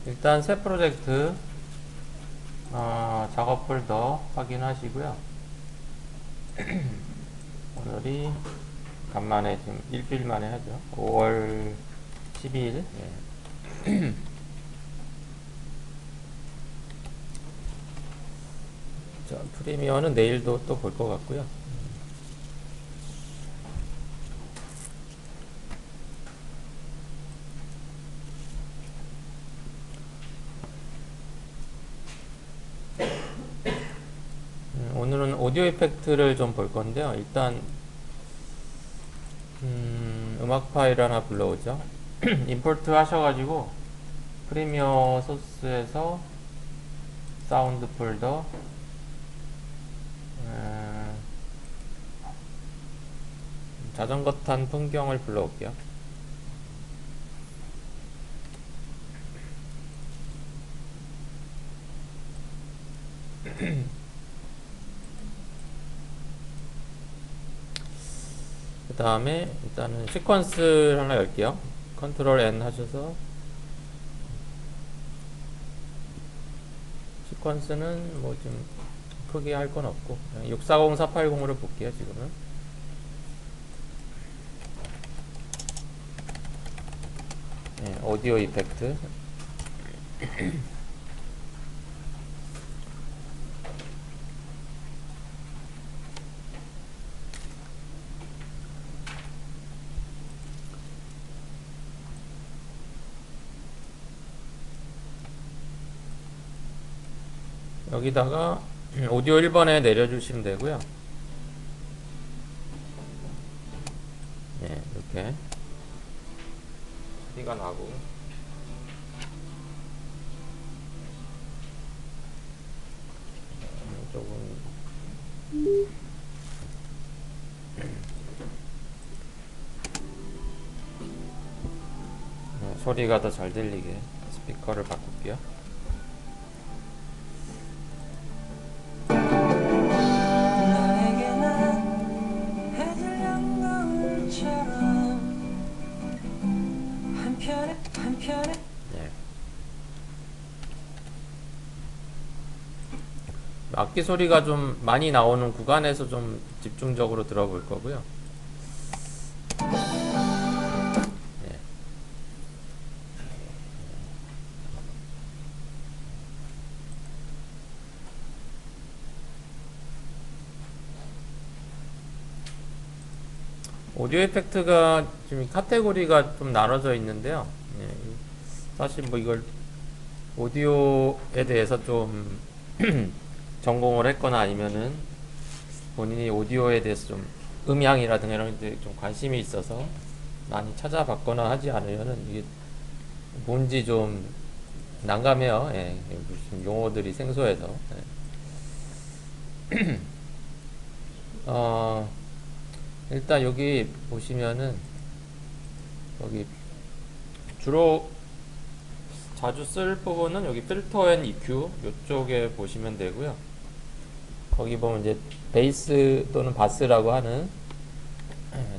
일단 새 프로젝트 작업 폴더 확인하시고요. 오늘이 간만에 지금 일주일 만에 하죠. 5월 12일. 예. 자, 프리미어는 내일도 또 볼 것 같고요. 오늘은 오디오 이펙트를 좀 볼 건데요. 일단 음악 파일 하나 불러오죠. 임포트 하셔가지고 프리미어 소스에서 사운드 폴더 자전거 탄 풍경을 불러올게요. 그 다음에 일단은 시퀀스를 하나 열게요. 컨트롤 N 하셔서 시퀀스는 뭐 좀 크게 할 건 없고 640, 480으로 볼게요. 지금은 네, 오디오 이펙트 여기다가 오디오 1번에 내려주시면 되고요. 네, 이렇게 소리가 나고 조금 소리가 더 잘 들리게 스피커를 바꿀게요. 네. 악기 소리가 좀 많이 나오는 구간에서 좀 집중적으로 들어볼 거고요. 네. 오디오 이펙트가 지금 카테고리가 좀 나눠져 있는데요. 네. 사실 뭐 이걸 오디오에 대해서 좀 전공을 했거나 아니면은 본인이 오디오에 대해서 좀 음향이라든가 이런 데 좀 관심이 있어서 많이 찾아봤거나 하지 않으면은 이게 뭔지 좀 난감해요. 예, 무슨 용어들이 생소해서. 예. 일단 여기 보시면은 여기 주로 자주 쓸 부분은 여기 필터 앤 EQ 이쪽에 보시면 되고요. 거기 보면 이제 베이스 또는 바스라고 하는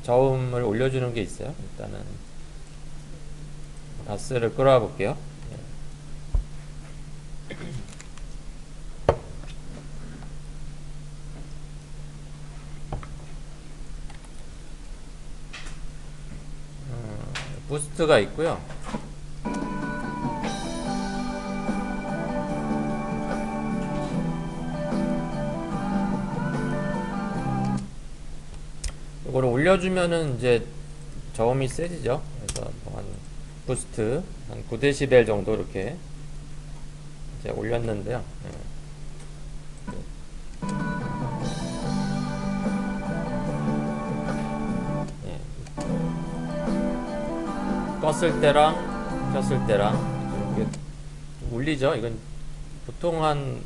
저음을 올려주는 게 있어요. 일단은 바스를 끌어와 볼게요. 부스트가 있고요. 이거를 올려주면은 이제 저음이 세지죠. 그래서 뭐한 부스트 한 9dB 정도 이렇게 이제 올렸는데요. 예. 껐을 때랑 켰을 때랑 이렇게 좀 울리죠. 이건 보통 한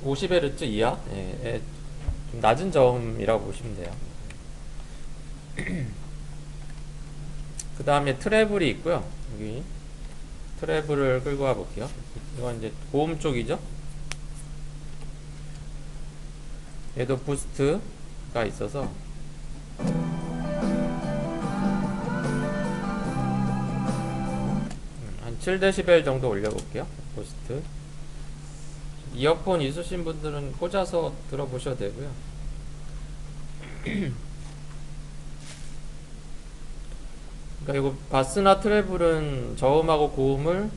50Hz 이하, 예, 좀 낮은 저음이라고 보시면 돼요. 그 다음에 트래블이 있고요. 여기 트래블을 끌고 와 볼게요. 이건 이제 고음 쪽이죠. 얘도 부스트가 있어서 한 7dB 정도 올려볼게요. 부스트. 이어폰 있으신 분들은 꽂아서 들어보셔도 되고요. 그러니까 이거 바스나 트래블은 저음하고 고음을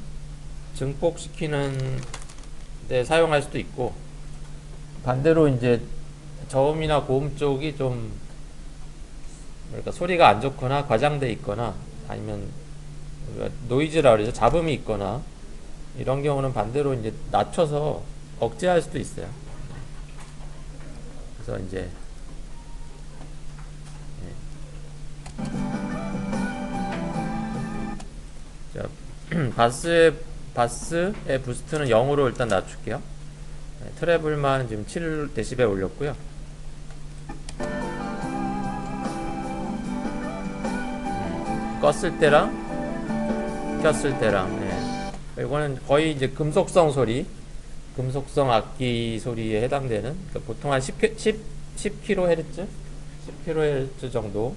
증폭시키는 데 사용할 수도 있고, 반대로 이제 저음이나 고음 쪽이 좀 그러니까 소리가 안 좋거나 과장돼 있거나 아니면 노이즈라 그러죠. 잡음이 있거나 이런 경우는 반대로 이제 낮춰서 억제할 수도 있어요. 그래서 이제 자, 바스의 부스트는 0으로 일단 낮출게요. 트래블만 지금 7dB 올렸고요. 껐을 때랑 켰을 때랑, 이거는 거의 이제 금속성 소리, 금속성 악기 소리에 해당되는, 그러니까 보통 한 10kHz? 10kHz 정도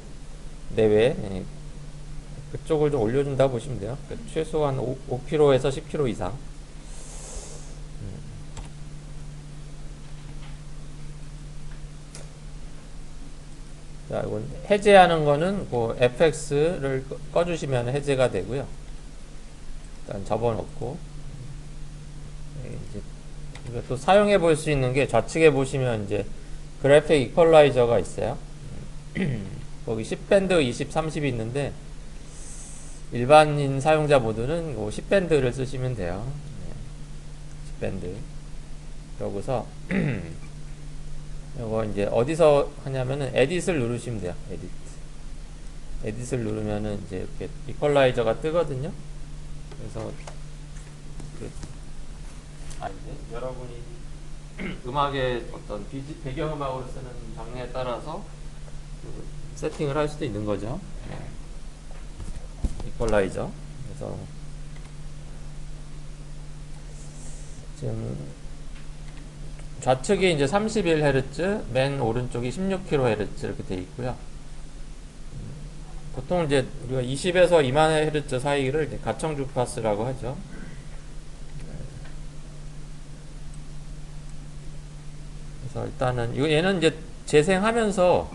내외, 그쪽을 좀 올려준다 보시면 돼요. 그러니까 최소한 5kHz에서 10kHz 이상. 자, 이건 해제하는 거는 그 FX를 꺼주시면 해제가 되고요. 일단 접어놓고, 이제 또 사용해 볼 수 있는 게 좌측에 보시면 이제 그래픽 이퀄라이저가 있어요. 거기 10밴드, 20, 30이 있는데 일반인 사용자 모드는 10밴드를 쓰시면 돼요. 10밴드. 여기서 이거 이제 어디서 하냐면은 에딧을 누르시면 돼요. 에딧을 누르면은 이제 이렇게 이퀄라이저가 뜨거든요. 그래서 여러분이 음악의 어떤 배경음악으로 쓰는 장르에 따라서 세팅을 할 수도 있는 거죠. 이퀄라이저. 그래서 지금 좌측이 이제 31Hz, 맨 오른쪽이 16kHz 이렇게 되어 있고요. 보통 이제 우리가 20에서 2만Hz 사이를 이제 가청 주파수라고 하죠. 그래서 일단은 얘는 이제 재생하면서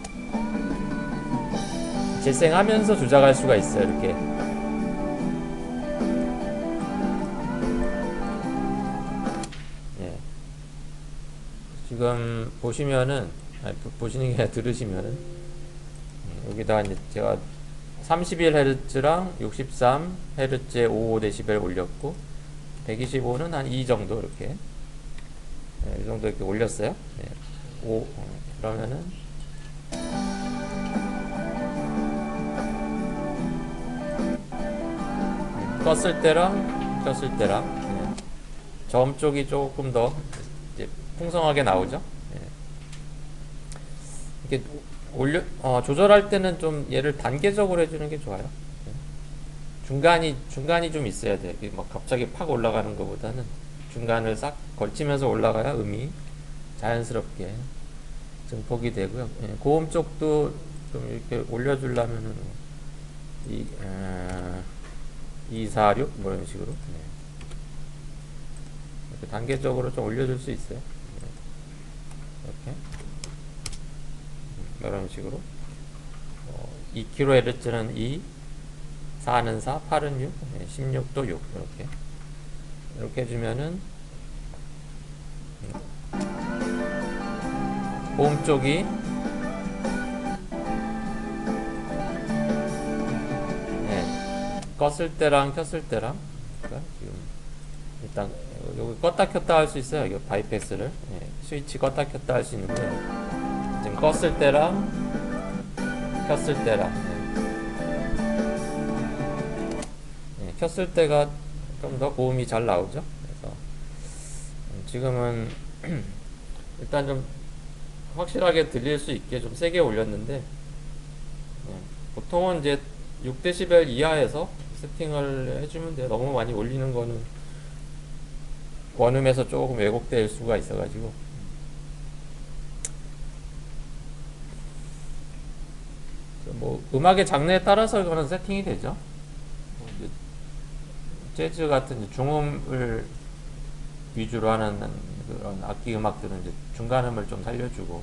조작할 수가 있어요. 이렇게. 지금 보시면은, 보시는 게 아니라 들으시면은, 여기다가 이제 제가 31Hz랑 63Hz에 55dB 올렸고, 125는 한 2 정도 이렇게, 이 정도 이렇게 올렸어요. 그러면은, 껐을 때랑 켰을 때랑, 저음 쪽이 조금 더 이제 풍성하게 나오죠. 이렇게 조절할 때는 좀 얘를 단계적으로 해주는 게 좋아요. 중간이 좀 있어야 돼. 막 갑자기 팍 올라가는 것보다는 중간을 싹 걸치면서 올라가야 음이 자연스럽게 증폭이 되고요. 고음 쪽도 좀 이렇게 올려주려면은 246 뭐 이런 식으로 이렇게 단계적으로 좀 올려줄 수 있어요. 이렇게 이런 식으로 2kHz는 2, 4는 4, 8은 6, 16도 6 이렇게 해주면은 고음 쪽이 껐을 때랑 켰을 때랑, 그러니까 지금 일단 여기 껐다 켰다 할 수 있어요. 이거 바이패스를 스위치 껐다 켰다 할 수 있는데 지금 껐을 때랑 켰을 때랑 켰을 때가 좀 더 고음이 잘 나오죠. 그래서 지금은 일단 좀 확실하게 들릴 수 있게 좀 세게 올렸는데, 보통은 이제 6dB 이하에서 세팅을 해주면 돼요. 너무 많이 올리는 거는 원음에서 조금 왜곡될 수가 있어가지고. 뭐 음악의 장르에 따라서 이거는 세팅이 되죠. 재즈 같은 이제 중음을 위주로 하는 그런 악기 음악들은 이제 중간음을 좀 살려주고,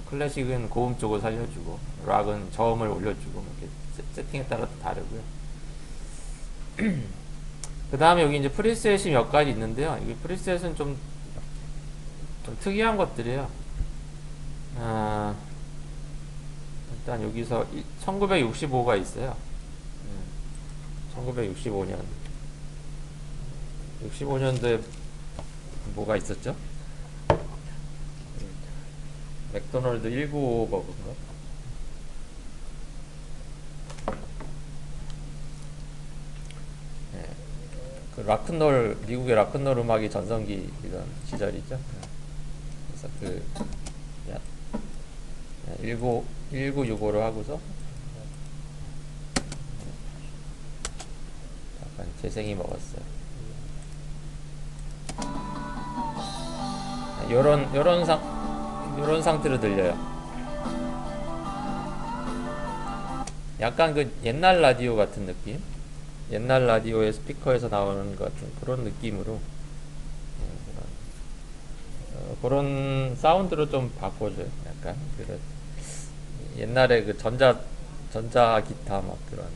클래식은 고음 쪽을 살려주고, 락은 저음을 올려주고, 이렇게 세팅에 따라 또 다르고요. 그 다음에 여기 이제 프리셋이 몇 가지 있는데요. 이 프리셋은 좀 특이한 것들이에요. 아, 일단 여기서 1965가 있어요. 1965년. 65년도에 뭐가 있었죠? 맥도널드 195 버거인가? 네. 그 락큰롤, 미국의 락큰롤 음악이 전성기 이런 시절이죠. 그래서 그 1965로 하고서 약간 재생이 먹었어요. 요런 상태로 들려요. 약간 그 옛날 라디오 같은 느낌? 옛날 라디오의 스피커에서 나오는 것 같은 그런 느낌으로 그런 사운드로 좀 바꿔줘요. 약간 그 옛날에 그 전자 기타 막 그런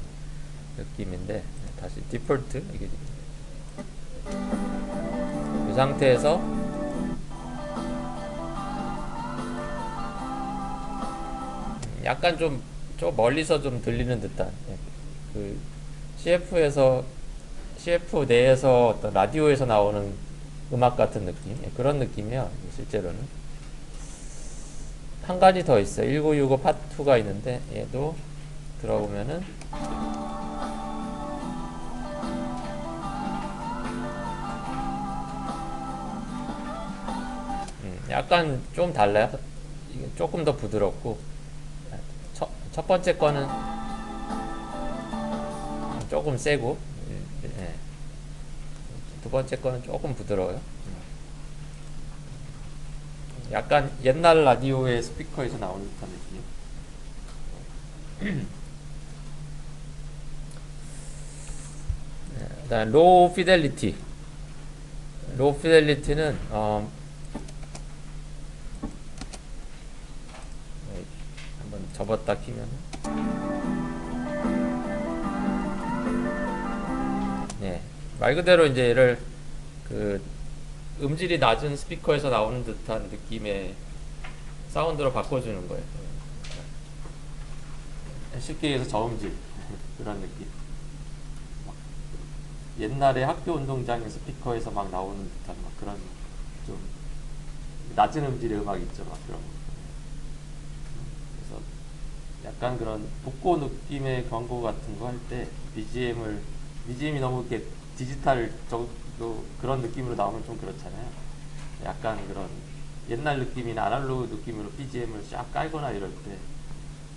느낌인데 다시 디폴트 이게 이 상태에서 약간 좀 멀리서 좀 들리는 듯한 그 CF 내에서 어떤 라디오에서 나오는 음악 같은 느낌 그런 느낌이야 실제로는. 한 가지 더 있어요. 1965 파트 2가 있는데 얘도 들어보면은 약간 좀 달라요. 이게 조금 더 부드럽고 첫 번째 거는 조금 세고 예. 두 번째 거는 조금 부드러워요. 약간 옛날 라디오의 스피커에서 나오는 듯한 느낌. 일단 로우 피델리티. 로우 피델리티는 한번 접었다 키면 네, 말 그대로 이제 얘를 그 음질이 낮은 스피커에서 나오는 듯한 느낌의 사운드로 바꿔주는 거예요. 쉽게 얘기해서 저음질 그런 느낌. 옛날에 학교 운동장의 스피커에서 막 나오는 듯한 막 그런 좀 낮은 음질의 음악 있죠, 막 그런 거. 그래서 약간 그런 복고 느낌의 광고 같은 거 할 때 BGM이 너무 이렇게 디지털 적도 그런 느낌으로 나오면 좀 그렇잖아요. 약간 그런 옛날 느낌이나 아날로그 느낌으로 BGM을 쫙 깔거나 이럴 때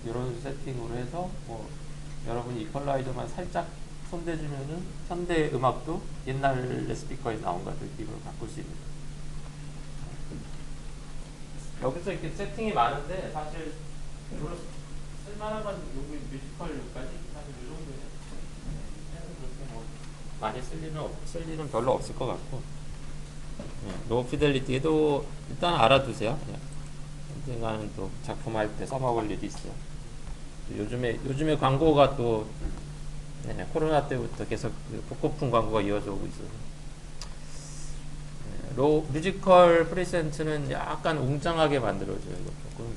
이런 세팅으로 해서 뭐 여러분이 이퀄라이저만 살짝 손대주면은 현대 음악도 옛날 스피커에서 나온 것 같은 느낌으로 바꿀 수 있는. 여기서 이렇게 세팅이 많은데 사실 쓸만한 건 여기 뮤지컬까지 사실 이 정도예요. 그렇게 뭐 많이 쓸 일은 별로 없을 것 같고. 로우 피델리티도 일단 알아두세요. 언젠가는 또 작품할 때 써먹을 일이 있어요. 요즘에 광고가 또 코로나 때부터 계속 그 복고풍 광고가 이어져 오고 있어서 뮤지컬 프리센트는 약간 웅장하게 만들어줘요. 이거 조금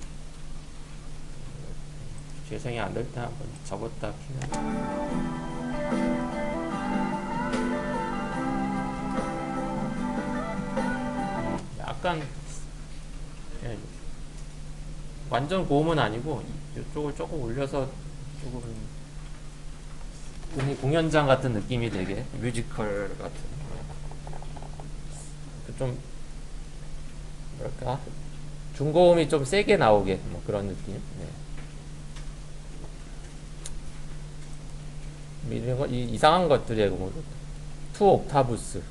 재생이 안 될 때 한번 접었다 키면 약간 완전 고음은 아니고 이쪽을 조금 올려서 조금 공연장 같은 느낌이 되게 뮤지컬 같은 좀 뭐랄까 중고음이 좀 세게 나오게 뭐 그런 느낌. 이런 거 이상한 것들이에요. 뭐 투 옥타브스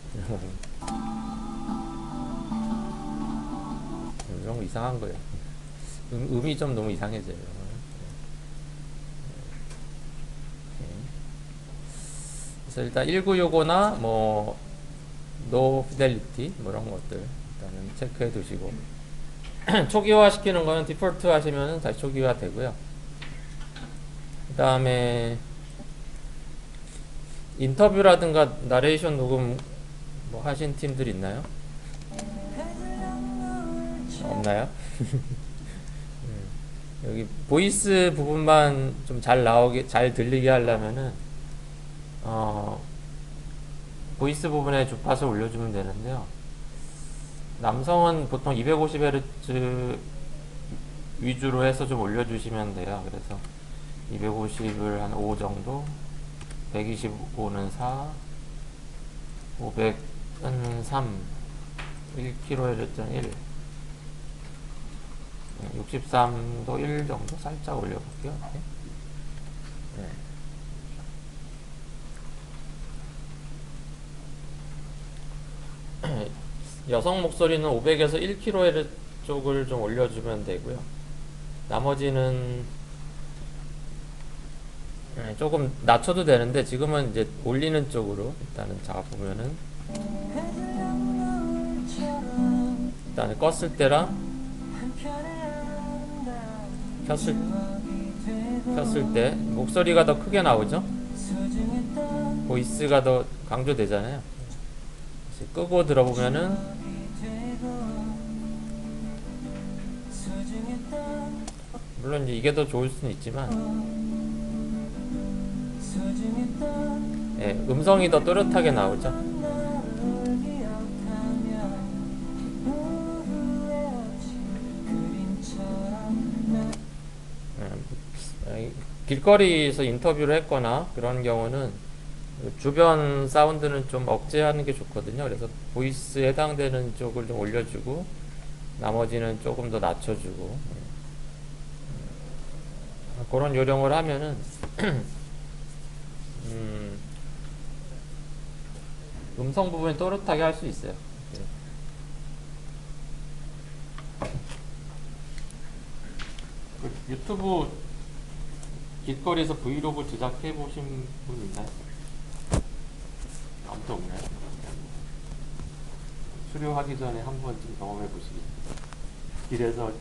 이런 거 이상한 거예요. 음이 좀 너무 이상해져요. 그래서 일단 1965나 뭐 노 피델리티 뭐 이런 것들 일단은 체크해 두시고 초기화 시키는 거는 디폴트 하시면은 다시 초기화 되고요. 그 다음에 인터뷰라든가 나레이션 녹음 뭐 하신 팀들 있나요? 없나요? 여기 보이스 부분만 좀 잘 나오게 잘 들리게 하려면은 보이스 부분에 주파수 올려주면 되는데요. 남성은 보통 250Hz 위주로 해서 좀 올려주시면 돼요. 그래서 250을 한 5 정도, 125는 4, 500은 3, 1kHz는 1, 63도 1 정도 살짝 올려볼게요. 이렇게. 네. 여성 목소리는 500에서 1kHz 쪽을 좀 올려주면 되고요. 나머지는 조금 낮춰도 되는데 지금은 이제 올리는 쪽으로 일단은 잡아보면은 일단은 껐을 때랑 켰을 때 목소리가 더 크게 나오죠. 보이스가 더 강조되잖아요. 끄고 들어보면은 물론 이제 이게 더 좋을 수는 있지만 음성이 더 또렷하게 나오죠. 길거리에서 인터뷰를 했거나 그런 경우는 주변 사운드는 좀 억제하는 게 좋거든요. 그래서 보이스에 해당되는 쪽을 좀 올려주고 나머지는 조금 더 낮춰주고 그런 요령을 하면은 음성 부분이 또렷하게 할 수 있어요. 유튜브 길거리에서 브이로그 제작해 보신 분 있나요? 아무도 없나요? 수료하기 전에 한 번쯤 경험해 보시기. 길에서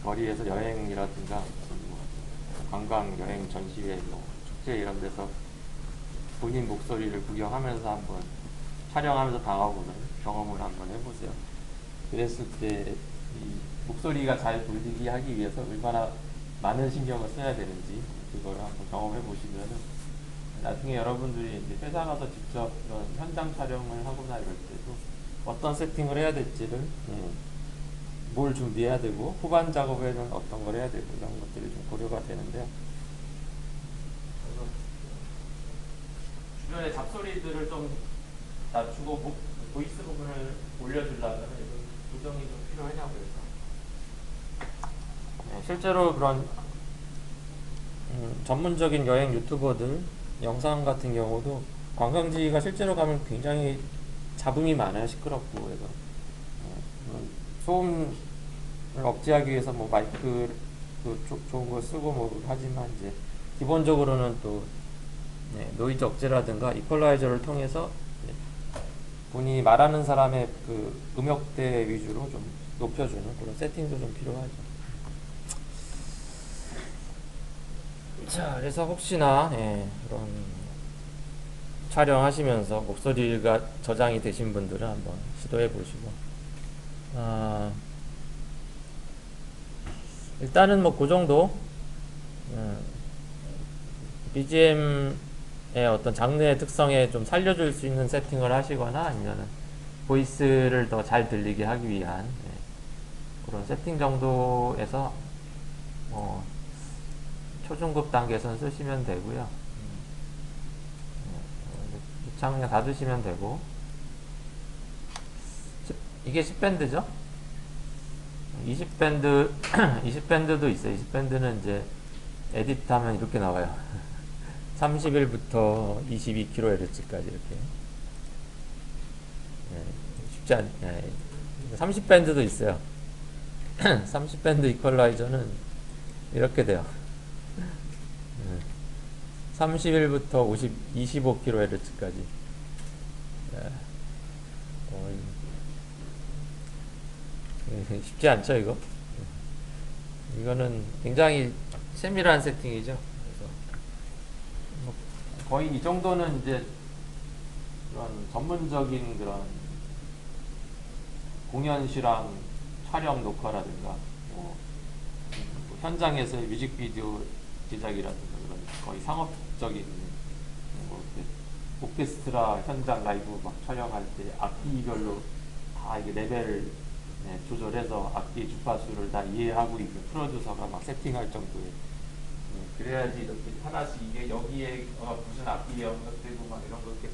거리에서 여행이라든가 뭐 관광 여행 전시회 뭐 축제 이런 데서 본인 목소리를 구경하면서 한번 촬영하면서 당하고는 경험을 한번 해보세요. 그랬을 때 이 목소리가 잘 들리게 하기 위해서 얼마나 많은 신경을 써야 되는지 그걸 한번 경험해 보시면은 나중에 여러분들이 이제 회사 가서 직접 이런 현장 촬영을 하거나 이럴 때도 어떤 세팅을 해야 될지를 뭘 준비해야 되고 후반 작업에는 어떤 걸 해야 되고 이런 것들이 좀 고려가 되는데요. 주변의 잡소리들을 좀 낮추고 보이스 부분을 올려주려면 이런 조정이 좀 필요하냐고 해서 실제로 그런 전문적인 여행 유튜버들 영상 같은 경우도 관광지가 실제로 가면 굉장히 잡음이 많아요. 시끄럽고 그래서 소음을 억제하기 위해서 뭐 마이크 좋은 거 쓰고 뭐 하지만 이제 기본적으로는 또 노이즈 억제라든가 이퀄라이저를 통해서 본인이 말하는 사람의 그 음역대 위주로 좀 높여주는 그런 세팅도 좀 필요하죠. 자, 그래서 혹시나 그런 촬영하시면서 목소리가 저장이 되신 분들은 한번 시도해 보시고 일단은 뭐 그 정도 BGM의 어떤 장르의 특성에 좀 살려줄 수 있는 세팅을 하시거나 아니면 보이스를 더 잘 들리게 하기 위한 그런 세팅 정도에서 초중급 단계에서는 쓰시면 되고요. 입창량 닫으시면 되고 이게 10밴드죠? 20밴드 20밴드도 있어요. 20밴드는 이제 에디트하면 이렇게 나와요. 31부터 22kHz까지 이렇게 쉽지 않 30밴드도 있어요. 30밴드 이퀄라이저는 이렇게 돼요. 31부터 25kHz까지. 쉽지 않죠, 이거? 이거는 굉장히 세밀한 세팅이죠. 그래서 뭐 거의 이 정도는 이제 그런 전문적인 그런 공연 실황 촬영 녹화라든가 뭐 현장에서의 뮤직비디오 제작이라든가 그런 거의 상업적인 뭐 오케스트라 현장 라이브 막 촬영할 때 악기별로 다 이게 레벨을 조절해서 악기 주파수를 다 이해하고 있는 프로듀서가 막 세팅할 정도의 그래야지 이렇게 하나씩 이게 여기에 무슨 악기 연결되고 막 이런 거 이렇게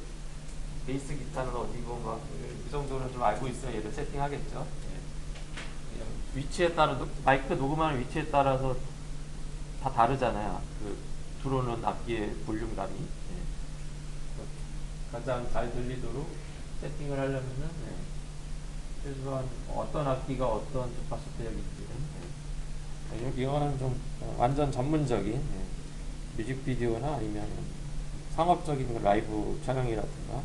베이스 기타는 어디고 막 그 정도는 좀 알고 있어야 얘를 세팅하겠죠. 위치에 따라 마이크 녹음하는 위치에 따라서 다 다르잖아요. 그 들어오는 악기의 볼륨감이 가장 잘 들리도록 세팅을 하려면은 최소한 어떤 악기가 어떤 주파수 대역인지 이거는 좀 완전 전문적인 뮤직비디오나 아니면 상업적인 라이브 촬영이라든가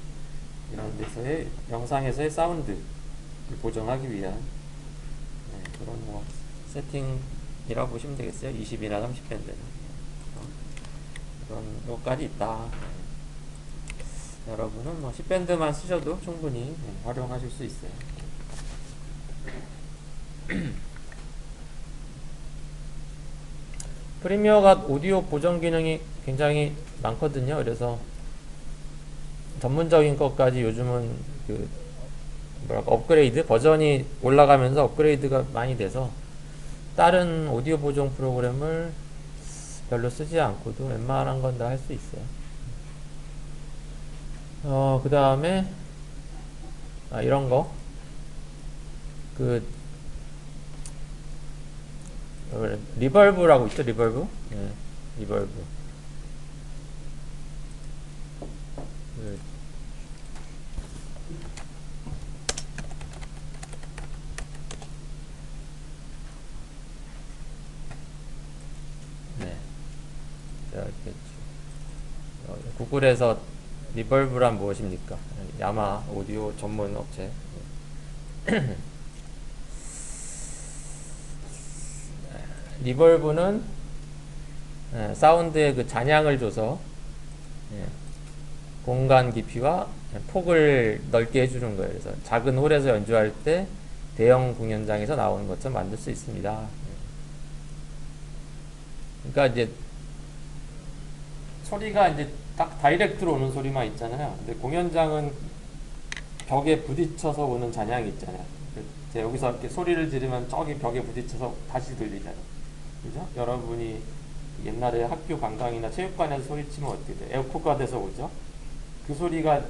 이런 데서의 영상에서의 사운드를 보정하기 위한 그런 뭐 세팅이라고 보시면 되겠어요. 20이나 30밴드는 그런 것까지 있다. 여러분은 뭐 10밴드만 쓰셔도 충분히 활용하실 수 있어요. 프리미어가 오디오 보정 기능이 굉장히 많거든요. 그래서 전문적인 것까지 요즘은 그 뭐랄까 업그레이드 버전이 올라가면서 업그레이드가 많이 돼서 다른 오디오 보정 프로그램을 별로 쓰지 않고도 웬만한 건 다 할 수 있어요. 그 다음에 이런 거 리벌브라고 있죠. 리벌브. 리벌브. 구글에서 리벌브란 무엇입니까? 야마 오디오 전문 업체. 리벌브는 사운드의 그 잔향을 줘서 공간 깊이와 폭을 넓게 해주는 거예요. 그래서 작은 홀에서 연주할 때 대형 공연장에서 나오는 것처럼 만들 수 있습니다. 그러니까 이제 소리가 이제 딱 다이렉트로 오는 소리만 있잖아요. 근데 공연장은 벽에 부딪혀서 오는 잔향이 있잖아요. 여기서 이렇게 소리를 지르면 저기 벽에 부딪혀서 다시 들리잖아요. 그죠? 여러분이 옛날에 학교 관광이나 체육관에서 소리치면 어떻게 돼요? 에코가 돼서 오죠? 그 소리가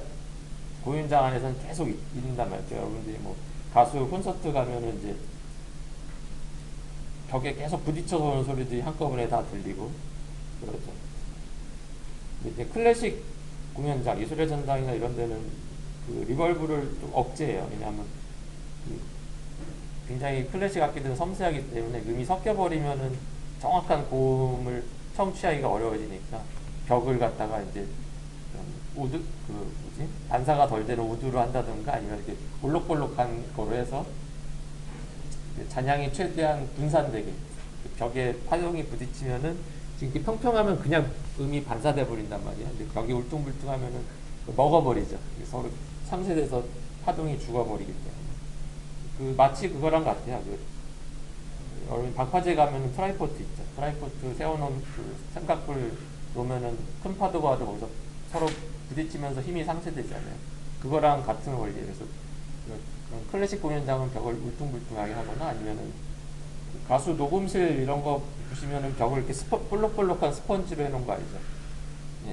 공연장 안에서는 계속 있는단 말이죠. 여러분들이 뭐 가수 콘서트 가면은 이제 벽에 계속 부딪혀서 오는 소리들이 한꺼번에 다 들리고 그러죠. 이제 클래식 공연장, 예술의 전당이나 이런 데는 그 리벌브를 좀 억제해요. 왜냐하면 굉장히 클래식 악기들은 섬세하기 때문에 음이 섞여버리면은 정확한 고음을 청취하기가 어려워지니까 벽을 갖다가 이제 우드 반사가 덜 되는 우드로 한다든가 아니면 이렇게 볼록볼록한 거로 해서 잔향이 최대한 분산되게 벽에 파동이 부딪히면은 이렇게 평평하면 그냥 음이 반사돼 버린단 말이야. 근데 벽이 울퉁불퉁하면은 먹어버리죠. 서로 상쇄돼서 파동이 죽어버리기 때문에. 마치 그거랑 같아요. 여러분 방파제 가면은 트라이포트 있죠. 트라이포트 세워놓은 그 삼각불 놓으면은 큰 파도가 와도 거기서 서로 부딪히면서 힘이 상쇄되잖아요. 그거랑 같은 원리예요. 그래서 클래식 공연장은 벽을 울퉁불퉁하게 하거나 아니면은 가수 녹음실 이런 거 보시면은 벽을 이렇게 볼록볼록한 스펀지로 해놓은 거 알죠?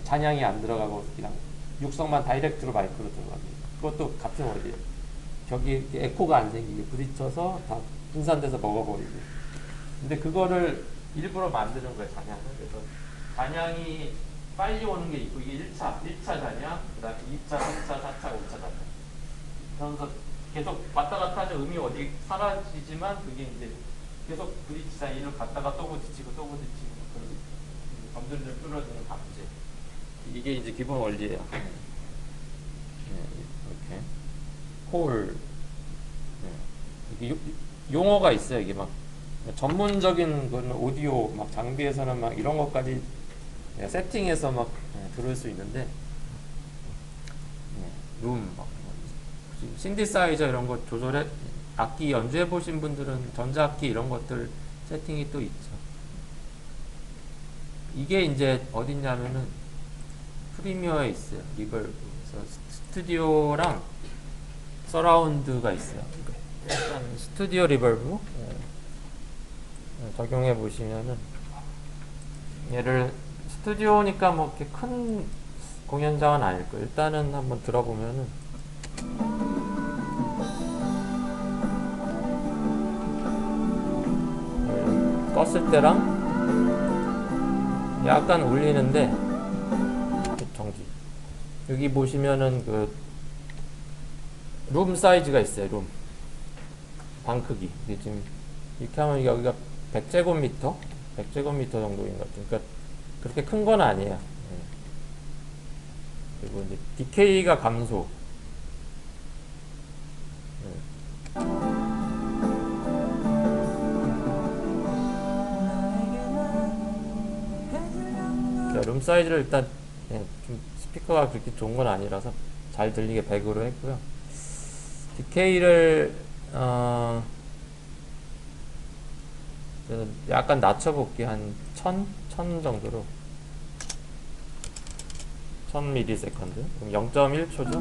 잔향이 안 들어가고 그냥 육성만 다이렉트로 마이크로 들어가게. 그것도 같은 원리예요. 벽이 이렇게 에코가 안 생기게 부딪혀서 다 분산돼서 먹어버리고. 근데 그거를 일부러 만드는 거예요, 잔향을. 그래서 잔향이 빨리 오는 게 있고, 이게 1차 잔향, 그 다음에 2차, 3차, 4차, 5차 잔향. 그러면서 계속 왔다 갔다 하죠. 음이 어디 사라지지만 그게 이제 계속 부딪히자. 이를 갔다가 또 부딪히고 또 부딪히고 그런 점점 줄어드는 감지. 이게 이제 기본 원리예요. 이렇게 홀. 이게 용어가 있어요. 이게 막 전문적인 거는 오디오 막 장비에서는 막 이런 것까지 세팅해서 막 들을 수 있는데 룸 막 신디사이저 이런 거 조절해 악기 연주해 보신 분들은 전자악기 이런 것들 세팅이 또 있죠. 이게 이제 어딨냐면은 프리미어에 있어요. 리벌브. 그래서 스튜디오랑 서라운드가 있어요. 일단 스튜디오 리벌브 적용해 보시면은 얘를 스튜디오니까 뭐 이렇게 큰 공연장은 아닐 거예요. 일단은 한번 들어보면은 껐을 때랑 약간 울리는데 정지. 여기 보시면은 그 룸 사이즈가 있어요. 룸 방 크기. 이게 지금 이렇게 하면 여기가 100제곱미터 100제곱미터 정도인 것 같아요. 그러니까 그렇게 큰 건 아니에요. 그리고 이제 디케이가 감소. 룸 사이즈를 일단 좀 스피커가 그렇게 좋은 건 아니라서 잘 들리게 100으로 했고요. 디케이를 저는 약간 낮춰볼게요. 한 1000 정도로 1000ms 그럼 0.1초죠.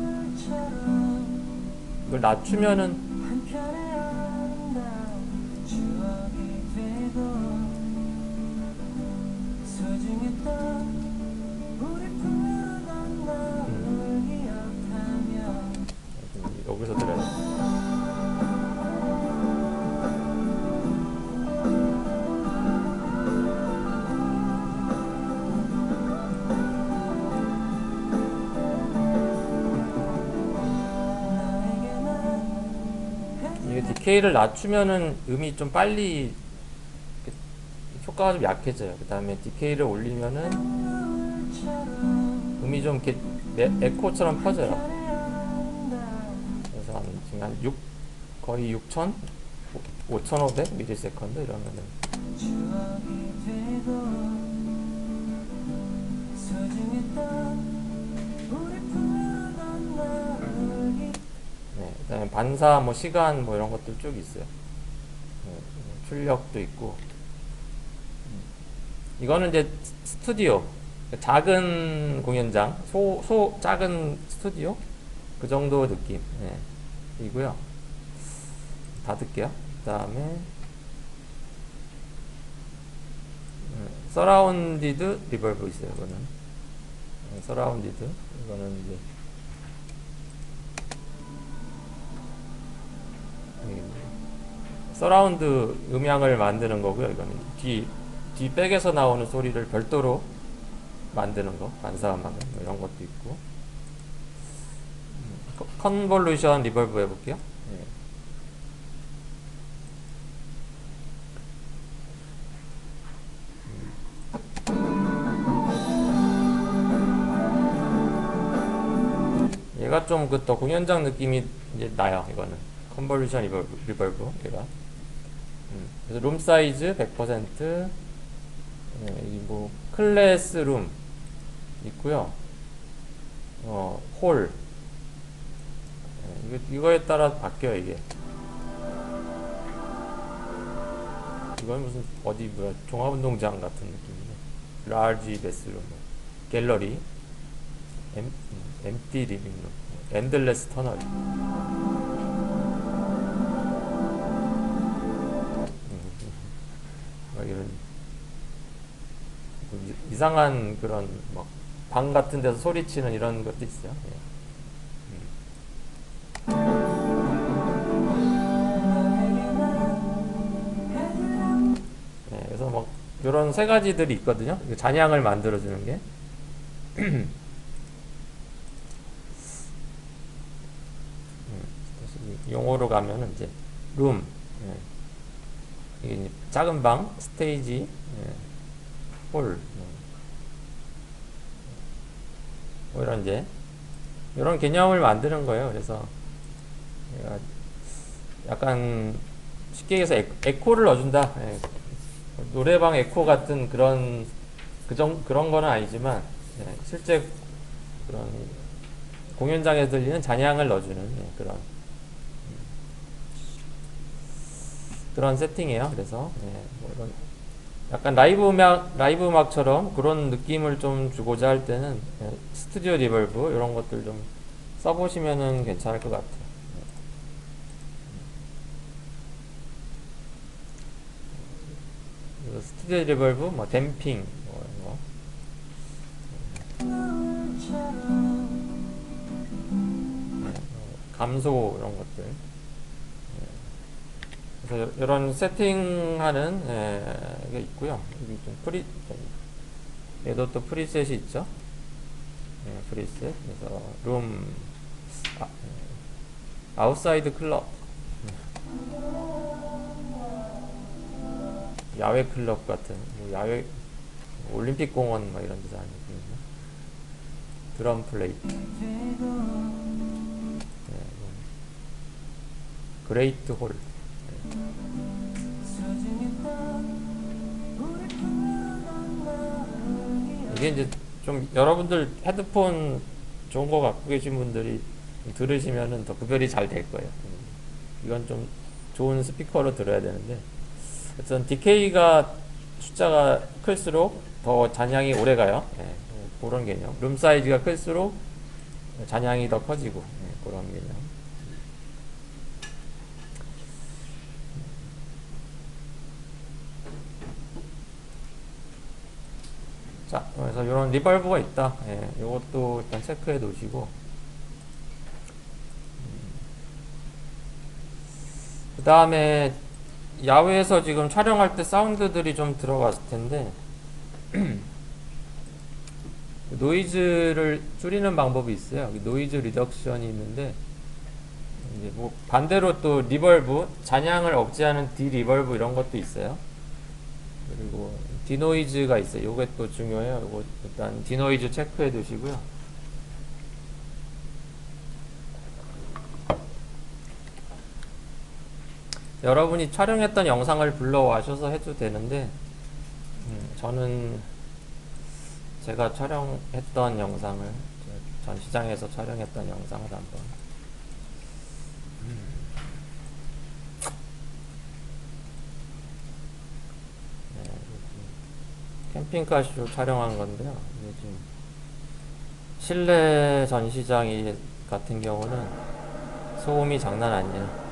이걸 낮추면은 여기서 들어야 돼. 이게 디케이를 낮추면은 음이 좀 빨리 효과가 좀 약해져요. 그 다음에 디케이를 올리면은 음이 좀 이렇게 에코처럼 퍼져요. 그래서 지금 한 6, 거의 6000? 5500ms 이러면은 그 다음에 반사, 뭐 시간 뭐 이런 것들 쭉 있어요. 출력도 있고. 이거는 이제 스튜디오, 작은 공연장, 작은 스튜디오 그 정도 느낌 이고요. 닫을게요. 그 다음에 서라운디드 리벌브 있어요. 이거는 서라운디드. 이거는 이제 서라운드 음향을 만드는 거고요. 이거는 뒷백에서 나오는 소리를 별도로 만드는 거, 반사음악은 뭐 이런 것도 있고. 컨볼루션 리벌브 해볼게요. 얘가 좀 그 또 공연장 느낌이 이제 나요. 이거는 컨볼루션 리벌브 얘가. 그래서 룸 사이즈 100%, 뭐 클래스룸 있고요. 홀. 이거에 따라 바뀌어요. 이게. 이건 무슨 어디 뭐야 종합운동장 같은 느낌이네. 라지 베스룸, 갤러리, 엠티 리빙룸, 엔들레스 터널. 이런 이상한 그런 막 방 같은 데서 소리치는 이런 것도 있어요. 그래서 막 이런 세 가지들이 있거든요. 잔향을 만들어주는 게. 용어로 가면은 이제 룸, 이게 이제 작은 방, 스테이지, 홀, 뭐 이런 개념을 만드는 거예요. 그래서 얘가 약간 쉽게 얘기해서 에코를 넣어준다. 예. 노래방 에코 같은 그런 거는 아니지만, 예, 실제 그런 공연장에서 들리는 잔향을 넣어주는, 예, 그런 세팅이에요. 그래서 예, 뭐 이런 약간 라이브 음악처럼 그런 느낌을 좀 주고자 할 때는, 예, 스튜디오 리버브 이런 것들 좀 써보시면은 괜찮을 것 같아요. 스튜디오 리버브, 뭐 댐핑, 뭐 이런 거, 감소 이런 것들. 그래서 이런 세팅하는, 예, 게 있고요. 여기 얘도 또 프리셋이 있죠. 예, 프리셋. 그래서 아, 아웃사이드 클럽, 야외 클럽 같은, 뭐 야외 올림픽 공원 뭐 이런 데서 하는 드럼 플레이트, 예, 뭐 그레이트 홀. 이게 이제 좀 여러분들 헤드폰 좋은 거 갖고 계신 분들이 들으시면은 더 구별이 잘 될 거예요. 이건 좀 좋은 스피커로 들어야 되는데, 그래서 디케이가 숫자가 클수록 더 잔향이 오래 가요. 예, 그런 개념. 룸 사이즈가 클수록 잔향이 더 커지고, 예, 그런 개념. 자, 그래서 이런 리벌브가 있다. 예, 이것도 일단 체크해 놓으시고, 그 다음에 야외에서 지금 촬영할 때 사운드들이 좀 들어갔을 텐데, 노이즈를 줄이는 방법이 있어요. 노이즈 리덕션이 있는데, 이제 뭐 반대로 또 리벌브, 잔향을 억제하는 디리벌브 이런 것도 있어요. 그리고 디노이즈가 있어요. 요게 또 중요해요. 요거 일단 디노이즈 체크해 두시고요. 여러분이 촬영했던 영상을 불러와셔서 해도 되는데, 저는 제가 촬영했던 영상을, 전시장에서 촬영했던 영상을 한번, 네, 캠핑카쇼 촬영한 건데요. 이게 지금 실내 전시장 같은 경우는 소음이 장난 아니에요.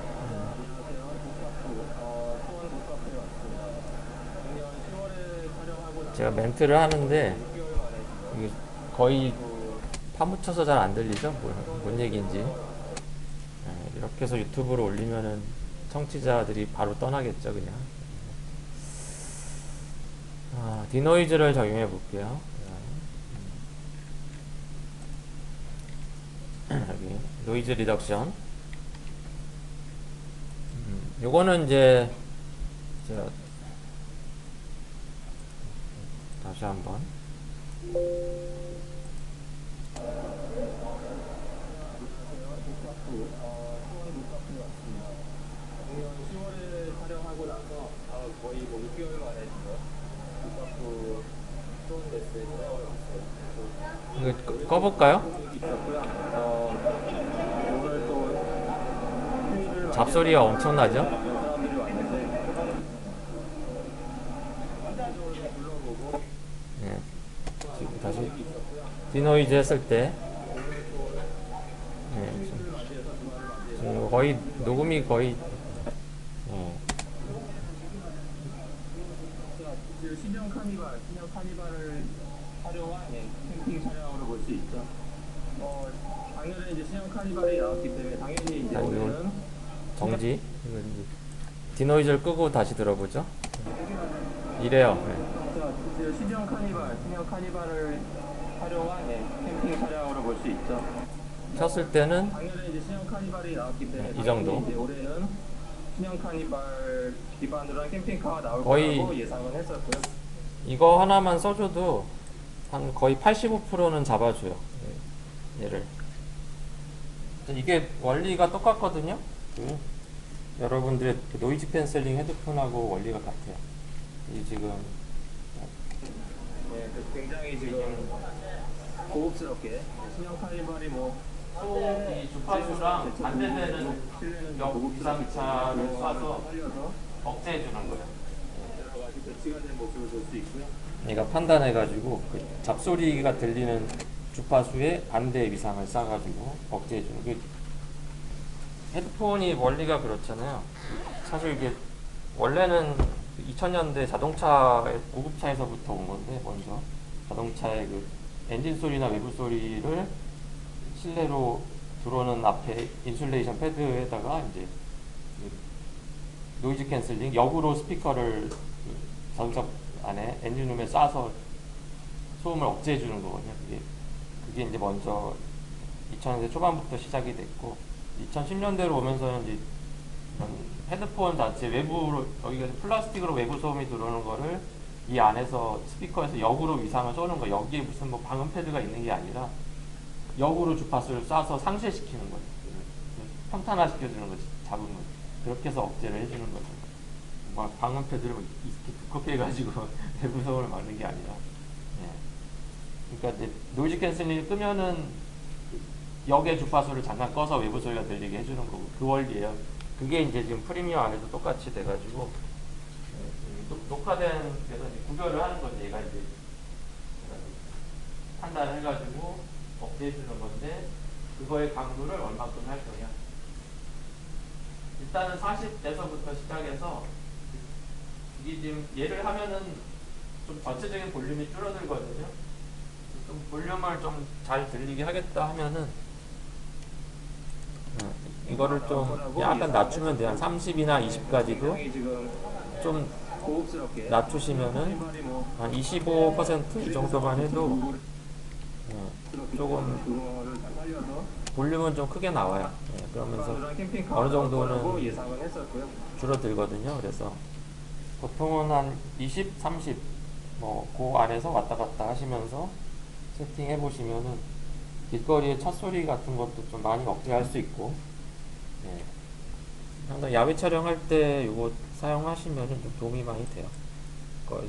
제가 멘트를 하는데 이게 거의 파묻혀서 잘 안 들리죠? 뭔 얘기인지. 네, 이렇게 해서 유튜브로 올리면은 청취자들이 바로 떠나겠죠, 그냥. 디노이즈를 적용해 볼게요. 여기 노이즈 리덕션. 요거는 이제 제가 다시 한번 이거 꺼볼까요? 잡소리가 엄청나죠? 네. 지금 다시 디노이즈 했을 때, 네, 지금 거의 녹음이 거의, 네. 신형 카니발을 활용한 캠핑 촬영으로 볼 수 있죠. 작년에 이제 신형 카니발이 나왔기 때문에 당연히 이제 올해는 정지. 디노이즈를 끄고 다시 들어보죠. 이래요. 네. 신형 카니발을 활용한 캠핑 촬영으로 볼 수 있죠. 켰을 때는 작년에 이제 신형 카니발이 나왔기 때문에 이 정도. 이제 올해는 신형 카니발 기반으로 한 캠핑카가 나올 거라고 예상은 했었고요. 이거 하나만 써줘도 한 거의 85%는 잡아줘요. 얘를. 이게 원리가 똑같거든요. 여러분들의 그 노이즈 캔슬링 헤드폰하고 원리가 같아요. 이 지금 네, 굉장히 지금 고급스럽게 신형 카니발이 뭐 이 주파수랑 반대되는 역 이상차를 쏴서 억제해주는 거예요. 여러 가지 배치가 된 모습을 볼 수 있고요. 얘가 판단해가지고 그 잡소리가 들리는 주파수에 반대 위상을 쏴가지고 억제해주는 그 헤드폰이 원리가 그렇잖아요. 사실 이게 원래는 2000년대 자동차 고급차에서부터 온 건데, 먼저 자동차의 그 엔진 소리나 외부 소리를 실내로 들어오는 앞에 인슐레이션 패드에다가 이제 노이즈 캔슬링 역으로 스피커를 그 자동차 안에 엔진룸에 쏴서 소음을 억제해 주는 거거든요. 그게 이제 먼저 2000년대 초반부터 시작이 됐고, 2010년대로 오면서는 이제 헤드폰 자체 외부로, 여기가 플라스틱으로 외부 소음이 들어오는 거를 이 안에서 스피커에서 역으로 위상을 쏘는 거. 여기에 무슨 뭐 방음 패드가 있는 게 아니라 역으로 주파수를 쏴서 상쇄시키는 거죠. 평탄화 시켜주는 거지, 잡음을. 그렇게 해서 억제를 해주는 거죠. 막 방음 패드를 이렇게 두껍게 해가지고 외부 소음을 막는 게 아니라. 예. 그러니까 이제 노이즈 캔슬링을 끄면은 역의 주파수를 잠깐 꺼서 외부 소리가 들리게 해주는 거고, 그 원리예요. 그게 이제 지금 프리미어 안에도 똑같이 돼가지고 녹화된, 그래서 이제 구별을 하는 거지. 얘가 이제 판단을 해가지고 억제해주는 건데, 그거의 강도를 얼마큼 할 거냐. 일단은 40에서부터 시작해서, 이게 지금 얘를 하면은 좀 전체적인 볼륨이 줄어들거든요. 좀 볼륨을 좀 잘 들리게 하겠다 하면은 이거를 좀 약간 낮추면 돼요. 한 30이나 20까지도 좀 낮추시면은 한 25% 이 정도만 해도 조금 볼륨은 좀 크게 나와요. 그러면서 어느 정도는 줄어들거든요. 그래서 보통은 한 20, 30 뭐 그 안에서 왔다 갔다 하시면서 세팅해 보시면은 길거리의 차 소리 같은 것도 좀 많이 억제할 수 있고, 항상 야외 촬영할 때 이거 사용하시면은 좀 도움이 많이 돼요.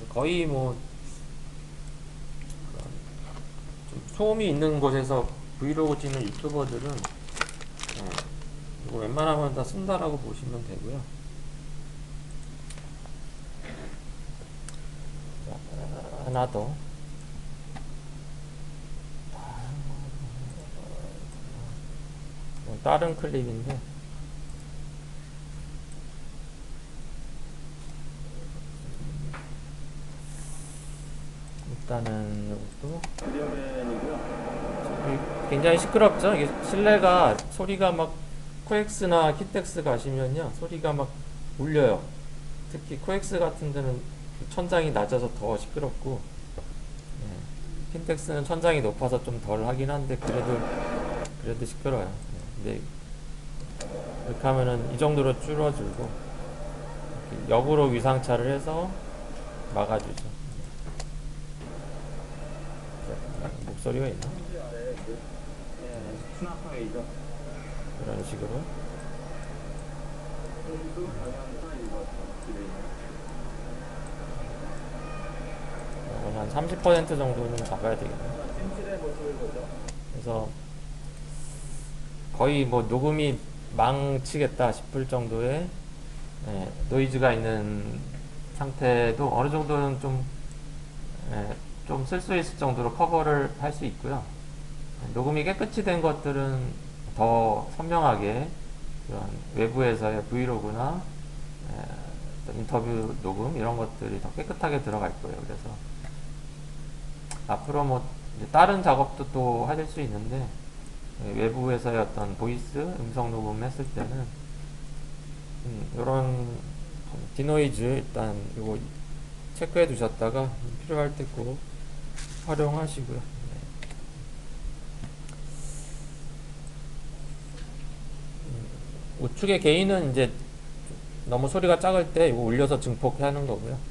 거의 뭐 좀 소음이 있는 곳에서 브이로그 찍는 유튜버들은 이거 웬만하면 다 쓴다라고 보시면 되고요. 자, 하나 더. 다른 클립인데, 일단은 이것도 굉장히 시끄럽죠. 이게 실내가 소리가 막, 코엑스나 키텍스 가시면요 소리가 막 울려요. 특히 코엑스 같은 데는 천장이 낮아서 더 시끄럽고, 킨텍스는 천장이 높아서 좀 덜 하긴 한데 그래도 시끄러워요. 근데 이렇게 하면은 이 정도로 줄어들고, 역으로 위상차를 해서 막아주죠. 목소리가 있나? 이런 식으로. 한 30% 정도는 잡아야 되겠네요. 그래서 거의 뭐 녹음이 망치겠다 싶을 정도의 노이즈가 있는 상태도 어느 정도는 좀 쓸 수 있을 정도로 커버를 할 수 있고요. 녹음이 깨끗이 된 것들은 더 선명하게 그런 외부에서의 브이로그나 인터뷰 녹음 이런 것들이 더 깨끗하게 들어갈 거예요. 그래서 앞으로 뭐 다른 작업도 또 하실 수 있는데, 외부에서의 어떤 보이스 음성 녹음 했을 때는 이런 디노이즈 일단 이거 체크해 두셨다가 필요할 때 꼭 활용하시고요. 우측의 게인은 이제 너무 소리가 작을 때 이거 올려서 증폭하는 거고요.